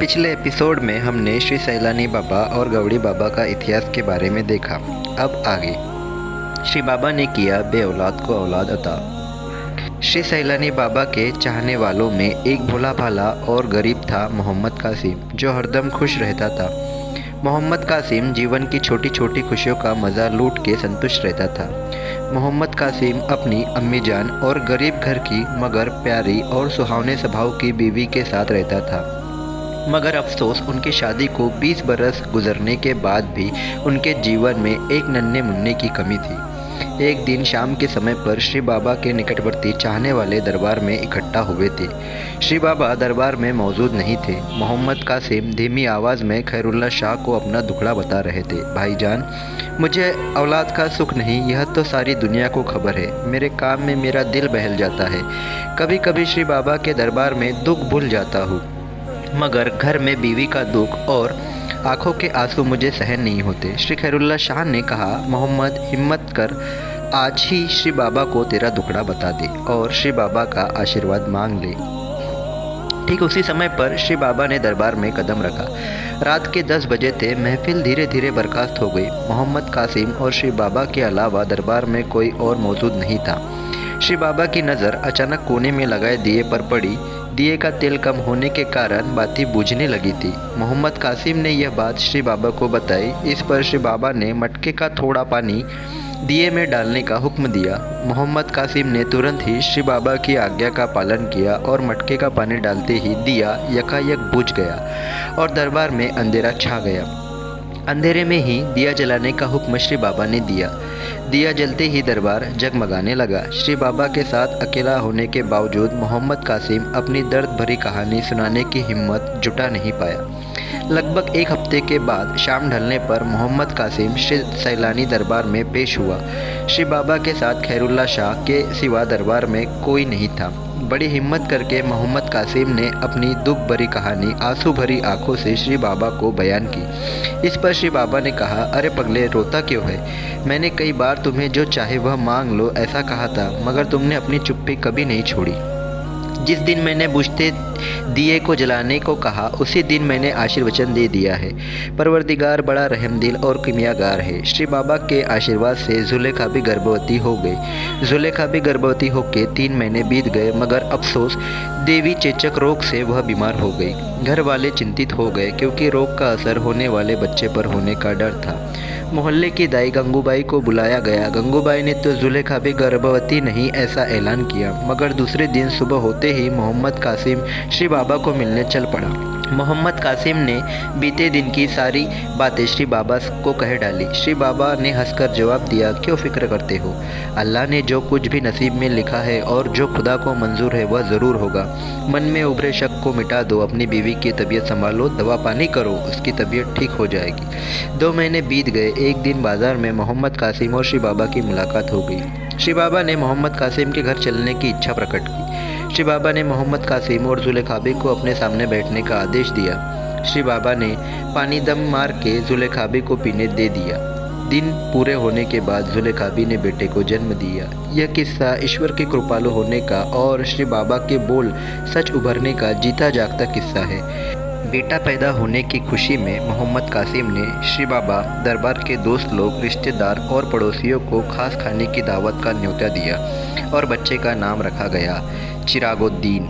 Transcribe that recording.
पिछले एपिसोड में हमने श्री सैलानी बाबा और गौड़ी बाबा का इतिहास के बारे में देखा। अब आगे श्री बाबा ने किया बे औलाद को औलाद अता। श्री सैलानी बाबा के चाहने वालों में एक भोला भाला और गरीब था मोहम्मद कासिम, जो हरदम खुश रहता था। मोहम्मद कासिम जीवन की छोटी छोटी खुशियों का मज़ा लूट के संतुष्ट रहता था। मोहम्मद कासिम अपनी अम्मी जान और गरीब घर की मगर प्यारी और सुहावने स्वभाव की बीवी के साथ रहता था। मगर अफसोस, उनकी शादी को 20 बरस गुजरने के बाद भी उनके जीवन में एक नन्हे मुन्ने की कमी थी। एक दिन शाम के समय पर श्री बाबा के निकटवर्ती चाहने वाले दरबार में इकट्ठा हुए थे। श्री बाबा दरबार में मौजूद नहीं थे। मोहम्मद कासिम धीमी आवाज़ में खैरुल्ला शाह को अपना दुखड़ा बता रहे थे। भाईजान, मुझे औलाद का सुख नहीं, यह तो सारी दुनिया को खबर है। मेरे काम में मेरा दिल बहल जाता है। कभी कभी श्री बाबा के दरबार में दुख भूल जाता हूँ, मगर घर में बीवी का दुख और आंखों के आंसू मुझे सहन नहीं होते। श्री खैरुल्ला शाह ने कहा, मोहम्मद, हिम्मत कर, आज ही श्री बाबा को तेरा दुखड़ा बता दे और श्री बाबा का आशीर्वाद मांग ले। ठीक उसी समय पर श्री बाबा ने दरबार में कदम रखा। रात के 10 बजे थे। महफिल धीरे धीरे बर्खास्त हो गई। मोहम्मद कासिम और श्री बाबा के अलावा दरबार में कोई और मौजूद नहीं था। श्री बाबा की नज़र अचानक कोने में लगाए दिए पर पड़ी। दिए का तेल कम होने के कारण बाती बुझने लगी थी। मोहम्मद कासिम ने यह बात श्री बाबा को बताई। इस पर श्री बाबा ने मटके का थोड़ा पानी दिए में डालने का हुक्म दिया। मोहम्मद कासिम ने तुरंत ही श्री बाबा की आज्ञा का पालन किया और मटके का पानी डालते ही दिया यकायक बुझ गया और दरबार में अंधेरा छा गया। अंधेरे में ही दिया जलाने का हुक्म श्री बाबा ने दिया। दिया जलते ही दरबार जगमगाने लगा। श्री बाबा के साथ अकेला होने के बावजूद मोहम्मद कासिम अपनी दर्द भरी कहानी सुनाने की हिम्मत जुटा नहीं पाया। लगभग एक हफ्ते के बाद शाम ढलने पर मोहम्मद कासिम श्री सैलानी दरबार में पेश हुआ। श्री बाबा के साथ खैरुल्ला शाह के सिवा दरबार में कोई नहीं था। बड़ी हिम्मत करके मोहम्मद कासिम ने अपनी दुख भरी कहानी आंसू भरी आंखों से श्री बाबा को बयान की। इस पर श्री बाबा ने कहा, अरे पगले, रोता क्यों है? मैंने कई बार तुम्हें जो चाहे वह मांग लो ऐसा कहा था, मगर तुमने अपनी चुप्पी कभी नहीं छोड़ी। जिस दिन मैंने बुझते दिए को जलाने को कहा, उसी दिन मैंने आशीर्वचन दे दिया है। परवरदिगार बड़ा रहमदिल और किमियागार है। श्री बाबा के आशीर्वाद से जुलेखा भी गर्भवती हो गई। जुलेखा भी गर्भवती होकर 3 महीने बीत गए, मगर अफसोस, देवी चेचक रोग से वह बीमार हो गई। घर वाले चिंतित हो गए क्योंकि रोग का असर होने वाले बच्चे पर होने का डर था। मोहल्ले की दाई गंगूबाई को बुलाया गया। गंगूबाई ने तो जुलेखा भी गर्भवती नहीं ऐसा ऐलान किया, मगर दूसरे दिन सुबह होते ही मोहम्मद कासिम श्री बाबा को मिलने चल पड़ा। मोहम्मद कासिम ने बीते दिन की सारी बातें श्री बाबा को कह डाली। श्री बाबा ने हंसकर जवाब दिया, क्यों फिक्र करते हो? अल्लाह ने जो कुछ भी नसीब में लिखा है और जो खुदा को मंजूर है वह ज़रूर होगा। मन में उभरे शक को मिटा दो, अपनी बीवी की तबीयत संभालो, दवा पानी करो, उसकी तबीयत ठीक हो जाएगी। 2 महीने बीत गए। एक दिन बाजार में मोहम्मद कासिम और श्री बाबा की मुलाकात हो गई। श्री बाबा ने मोहम्मद कासिम के घर चलने की इच्छा प्रकट की। श्री बाबा ने मोहम्मद कासिम और जुलेखाबी को अपने सामने बैठने का आदेश दिया। श्री बाबा ने पानी दम मार के जुलेखाबी को पीने दे दिया। दिन पूरे होने के बाद जुलेखाबी ने बेटे को जन्म दिया। यह किस्सा ईश्वर के कृपालु होने का और श्री बाबा के बोल सच उभरने का जीता जागता किस्सा है। बेटा पैदा होने की खुशी में मोहम्मद कासिम ने श्री बाबा दरबार के दोस्त लोग, रिश्तेदार और पड़ोसियों को खास खाने की दावत का न्योता दिया और बच्चे का नाम रखा गया चिरागुद्दीन।